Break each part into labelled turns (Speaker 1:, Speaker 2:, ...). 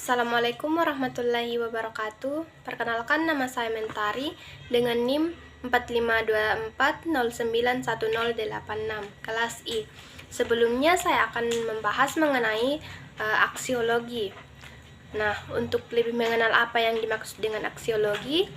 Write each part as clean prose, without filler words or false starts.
Speaker 1: Assalamualaikum warahmatullahi wabarakatuh. Perkenalkan, nama saya Mentari dengan NIM 4524091086 kelas I. Sebelumnya saya akan membahas mengenai aksiologi. Nah, untuk lebih mengenal apa yang dimaksud dengan aksiologi,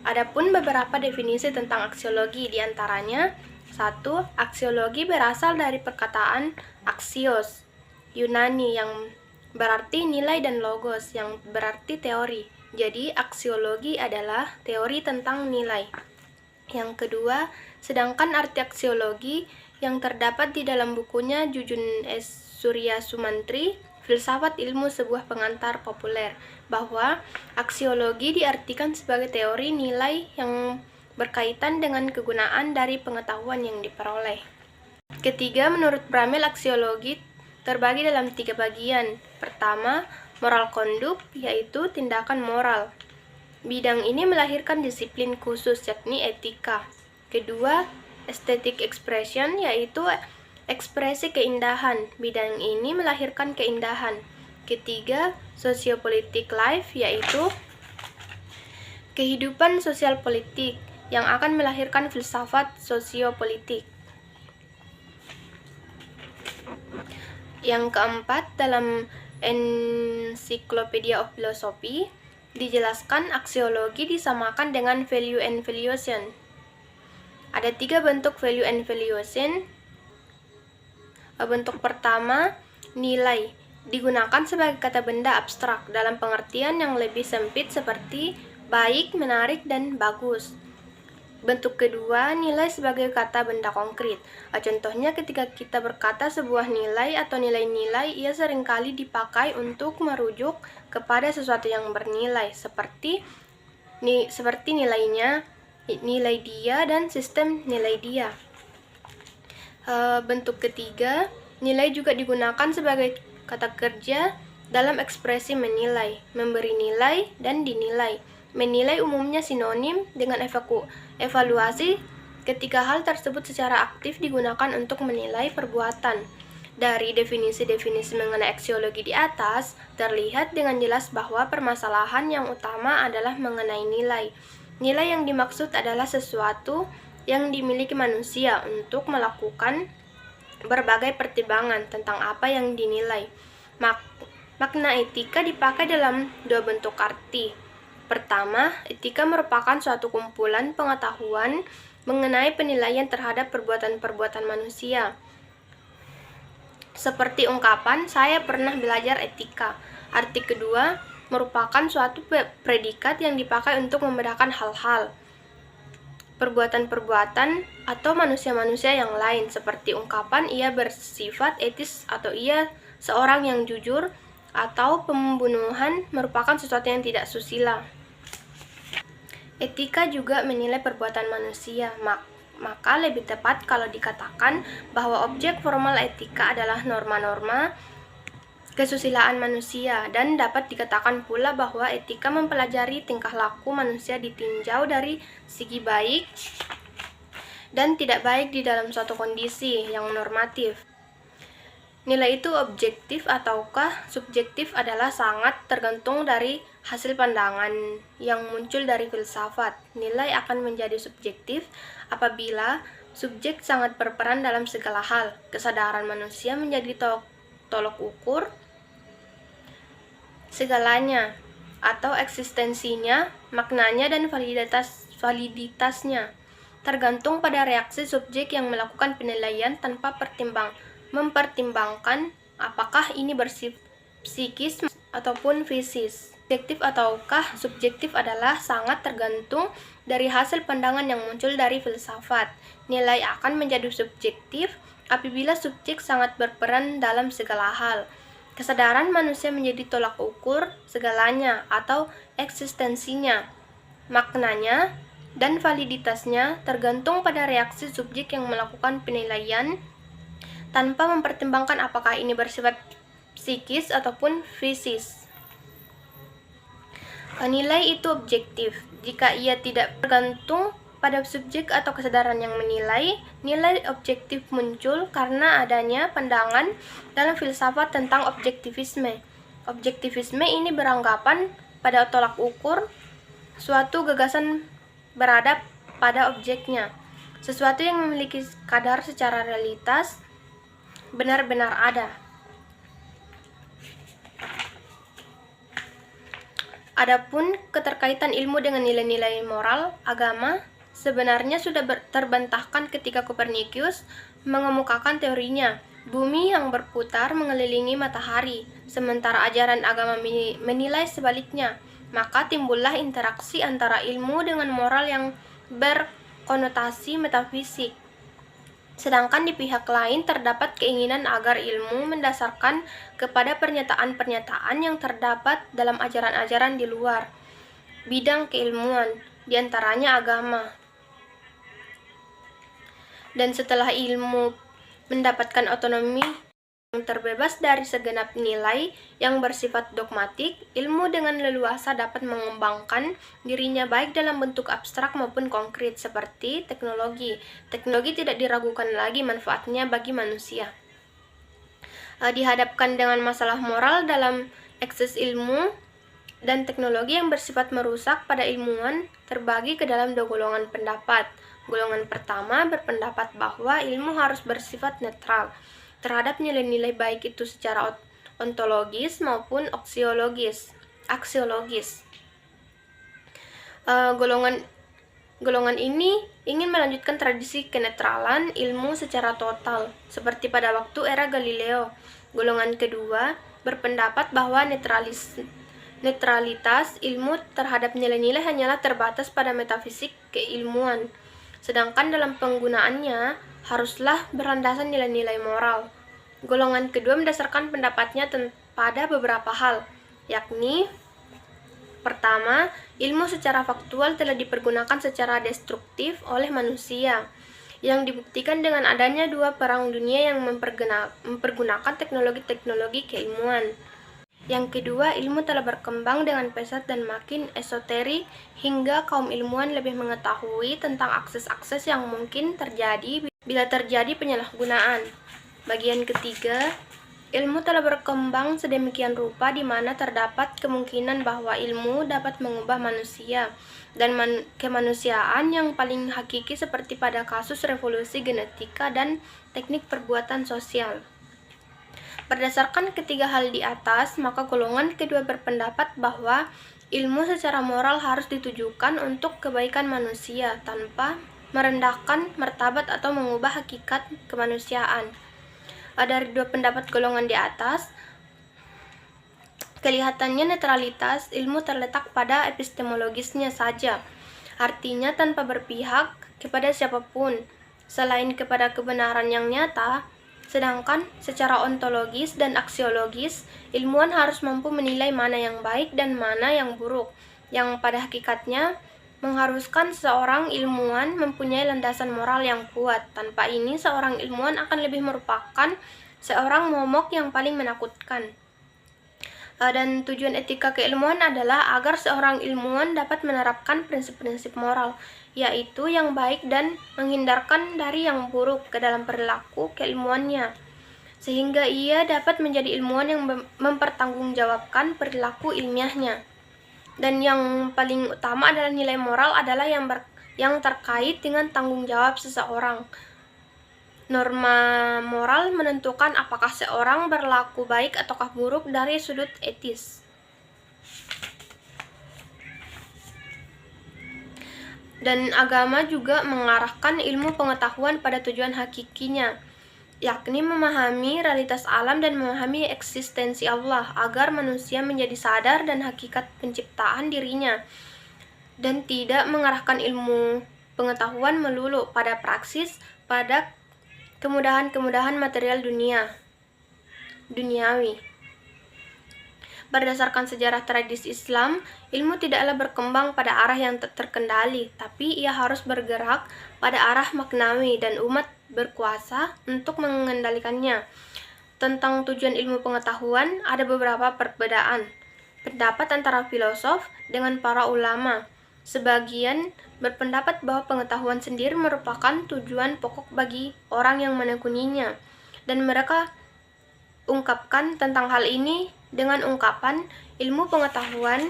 Speaker 1: adapun beberapa definisi tentang aksiologi, diantaranya 1. Aksiologi berasal dari perkataan aksios Yunani yang berarti nilai dan logos yang berarti teori. Jadi aksiologi adalah teori tentang nilai. Yang kedua, sedangkan arti aksiologi yang terdapat di dalam bukunya Jujun S. Surya Sumantri, Filsafat Ilmu Sebuah Pengantar Populer, bahwa aksiologi diartikan sebagai teori nilai yang berkaitan dengan kegunaan dari pengetahuan yang diperoleh. Ketiga, menurut Bramel, aksiologi terbagi dalam 3 bagian. Pertama, moral conduct, yaitu tindakan moral. Bidang ini melahirkan disiplin khusus, yakni etika. Kedua, aesthetic expression, yaitu ekspresi keindahan. Bidang ini melahirkan keindahan. Ketiga, sociopolitik life, yaitu kehidupan sosial politik yang akan melahirkan filsafat sosiopolitik. Yang keempat, dalam Encyclopedia of Philosophy dijelaskan aksiologi disamakan dengan value and valuation. Ada 3 bentuk value and valuation. Bentuk pertama, nilai, digunakan sebagai kata benda abstrak dalam pengertian yang lebih sempit seperti baik, menarik, dan bagus. Bentuk kedua, nilai sebagai kata benda konkret. Contohnya ketika kita berkata sebuah nilai atau nilai-nilai, ia seringkali dipakai untuk merujuk kepada sesuatu yang bernilai, seperti nilainya, nilai dia, dan sistem nilai dia. Bentuk ketiga, nilai juga digunakan sebagai kata kerja dalam ekspresi menilai, memberi nilai, dan dinilai. Menilai umumnya sinonim dengan evaluasi ketika hal tersebut secara aktif digunakan untuk menilai perbuatan. Dari definisi-definisi mengenai aksiologi di atas, terlihat dengan jelas bahwa permasalahan yang utama adalah mengenai nilai. Nilai yang dimaksud adalah sesuatu yang dimiliki manusia untuk melakukan berbagai pertimbangan tentang apa yang dinilai. Makna etika dipakai dalam 2 bentuk arti. Pertama, etika merupakan suatu kumpulan pengetahuan mengenai penilaian terhadap perbuatan-perbuatan manusia. Seperti ungkapan, saya pernah belajar etika. Arti kedua, merupakan suatu predikat yang dipakai untuk membedakan hal-hal, perbuatan-perbuatan, atau manusia-manusia yang lain. Seperti ungkapan, ia bersifat etis, atau ia seorang yang jujur, atau pembunuhan merupakan sesuatu yang tidak susila. Etika juga menilai perbuatan manusia, maka lebih tepat kalau dikatakan bahwa objek formal etika adalah norma-norma kesusilaan manusia, dan dapat dikatakan pula bahwa etika mempelajari tingkah laku manusia ditinjau dari segi baik dan tidak baik di dalam suatu kondisi yang normatif. Nilai itu objektif ataukah subjektif adalah sangat tergantung dari hasil pandangan yang muncul dari filsafat. Nilai akan menjadi subjektif apabila subjek sangat berperan dalam segala hal. Kesadaran manusia menjadi tolok ukur segalanya, atau eksistensinya, maknanya, dan validitasnya tergantung pada reaksi subjek yang melakukan penilaian tanpa mempertimbangkan apakah ini bersifat psikis ataupun fisis. Objektif ataukah subjektif adalah sangat tergantung dari hasil pandangan yang muncul dari filsafat. Nilai akan menjadi subjektif apabila subjek sangat berperan dalam segala hal. Kesadaran manusia menjadi tolak ukur segalanya atau eksistensinya. Maknanya dan validitasnya tergantung pada reaksi subjek yang melakukan penilaian tanpa mempertimbangkan apakah ini bersifat psikis ataupun fisis. Nilai itu objektif jika ia tidak bergantung pada subjek atau kesadaran yang menilai. Nilai objektif muncul karena adanya pandangan dalam filsafat tentang objektivisme. Objektivisme ini beranggapan pada tolak ukur suatu gagasan berada pada objeknya. Sesuatu yang memiliki kadar secara realitas benar-benar ada. Adapun keterkaitan ilmu dengan nilai-nilai moral agama sebenarnya sudah terbantahkan ketika Kopernikus mengemukakan teorinya, bumi yang berputar mengelilingi matahari, sementara ajaran agama menilai sebaliknya. Maka timbullah interaksi antara ilmu dengan moral yang berkonotasi metafisik. Sedangkan di pihak lain terdapat keinginan agar ilmu mendasarkan kepada pernyataan-pernyataan yang terdapat dalam ajaran-ajaran di luar bidang keilmuan, diantaranya agama. Dan setelah ilmu mendapatkan otonomi yang terbebas dari segenap nilai yang bersifat dogmatik, ilmu dengan leluasa dapat mengembangkan dirinya baik dalam bentuk abstrak maupun konkret seperti teknologi. Teknologi tidak diragukan lagi manfaatnya bagi manusia. Dihadapkan dengan masalah moral dalam ekses ilmu dan teknologi yang bersifat merusak pada ilmuwan terbagi ke dalam dua golongan pendapat. Golongan pertama berpendapat bahwa ilmu harus bersifat netral terhadap nilai-nilai baik itu secara ontologis maupun aksiologis. Golongan ini ingin melanjutkan tradisi kenetralan ilmu secara total, seperti pada waktu era Galileo. Golongan kedua berpendapat bahwa netralitas ilmu terhadap nilai-nilai hanyalah terbatas pada metafisik keilmuan, sedangkan dalam penggunaannya haruslah berlandasan nilai-nilai moral. Golongan kedua mendasarkan pendapatnya pada beberapa hal, yakni pertama, ilmu secara faktual telah dipergunakan secara destruktif oleh manusia, yang dibuktikan dengan adanya dua perang dunia yang mempergunakan teknologi-teknologi keilmuan. Yang kedua, ilmu telah berkembang dengan pesat dan makin esoterik hingga kaum ilmuwan lebih mengetahui tentang akses-akses yang mungkin terjadi bila terjadi penyalahgunaan. Bagian ketiga, ilmu telah berkembang sedemikian rupa di mana terdapat kemungkinan bahwa ilmu dapat mengubah manusia dan kemanusiaan yang paling hakiki seperti pada kasus revolusi genetika dan teknik perbuatan sosial. Berdasarkan ketiga hal di atas, maka golongan kedua berpendapat bahwa ilmu secara moral harus ditujukan untuk kebaikan manusia tanpa merendahkan martabat atau mengubah hakikat kemanusiaan. Dari dua pendapat golongan di atas, kelihatannya netralitas ilmu terletak pada epistemologisnya saja, artinya tanpa berpihak kepada siapapun selain kepada kebenaran yang nyata. Sedangkan secara ontologis dan aksiologis, ilmuwan harus mampu menilai mana yang baik dan mana yang buruk, yang pada hakikatnya mengharuskan seorang ilmuwan mempunyai landasan moral yang kuat. Tanpa ini, seorang ilmuwan akan lebih merupakan seorang momok yang paling menakutkan. Dan tujuan etika keilmuan adalah agar seorang ilmuwan dapat menerapkan prinsip-prinsip moral, yaitu yang baik dan menghindarkan dari yang buruk ke dalam perilaku keilmuannya, sehingga ia dapat menjadi ilmuwan yang mempertanggungjawabkan perilaku ilmiahnya. Dan yang paling utama adalah nilai moral adalah yang terkait dengan tanggung jawab seseorang. Norma moral menentukan apakah seorang berlaku baik ataukah buruk dari sudut etis. Dan agama juga mengarahkan ilmu pengetahuan pada tujuan hakikinya, yakni memahami realitas alam dan memahami eksistensi Allah agar manusia menjadi sadar dan hakikat penciptaan dirinya, dan tidak mengarahkan ilmu pengetahuan melulu pada praksis, pada kemudahan-kemudahan material duniawi. Berdasarkan sejarah tradisi Islam, ilmu tidaklah berkembang pada arah yang terkendali, tapi ia harus bergerak pada arah maknawi dan umat berkuasa untuk mengendalikannya. Tentang tujuan ilmu pengetahuan, ada beberapa perbedaan pendapat antara filosof dengan para ulama. Sebagian berpendapat bahwa pengetahuan sendiri merupakan tujuan pokok bagi orang yang menekuninya, dan mereka ungkapkan tentang hal ini dengan ungkapan ilmu pengetahuan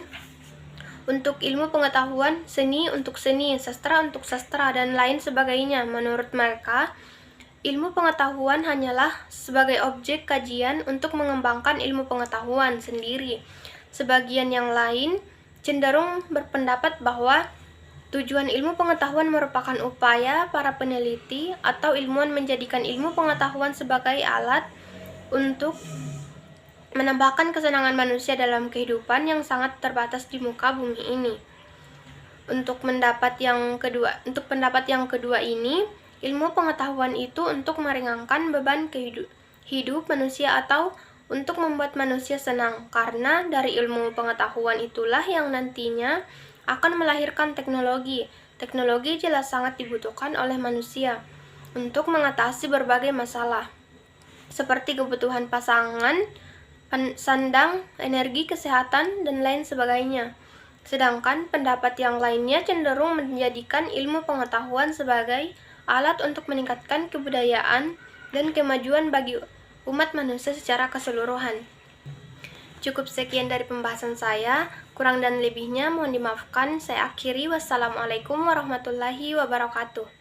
Speaker 1: untuk ilmu pengetahuan, seni untuk seni, sastra untuk sastra, dan lain sebagainya. Menurut mereka, ilmu pengetahuan hanyalah sebagai objek kajian untuk mengembangkan ilmu pengetahuan sendiri. Sebagian yang lain cenderung berpendapat bahwa tujuan ilmu pengetahuan merupakan upaya para peneliti atau ilmuwan menjadikan ilmu pengetahuan sebagai alat untuk menambahkan kesenangan manusia dalam kehidupan yang sangat terbatas di muka bumi ini. Untuk pendapat yang kedua ini, ilmu pengetahuan itu untuk meringankan beban hidup manusia atau untuk membuat manusia senang, karena dari ilmu pengetahuan itulah yang nantinya akan melahirkan teknologi. Teknologi jelas sangat dibutuhkan oleh manusia untuk mengatasi berbagai masalah, seperti kebutuhan pasangan, sandang, energi, kesehatan, dan lain sebagainya. Sedangkan pendapat yang lainnya cenderung menjadikan ilmu pengetahuan sebagai alat untuk meningkatkan kebudayaan dan kemajuan bagi umat manusia secara keseluruhan. Cukup sekian dari pembahasan saya, kurang dan lebihnya mohon dimaafkan. Saya akhiri, wassalamualaikum warahmatullahi wabarakatuh.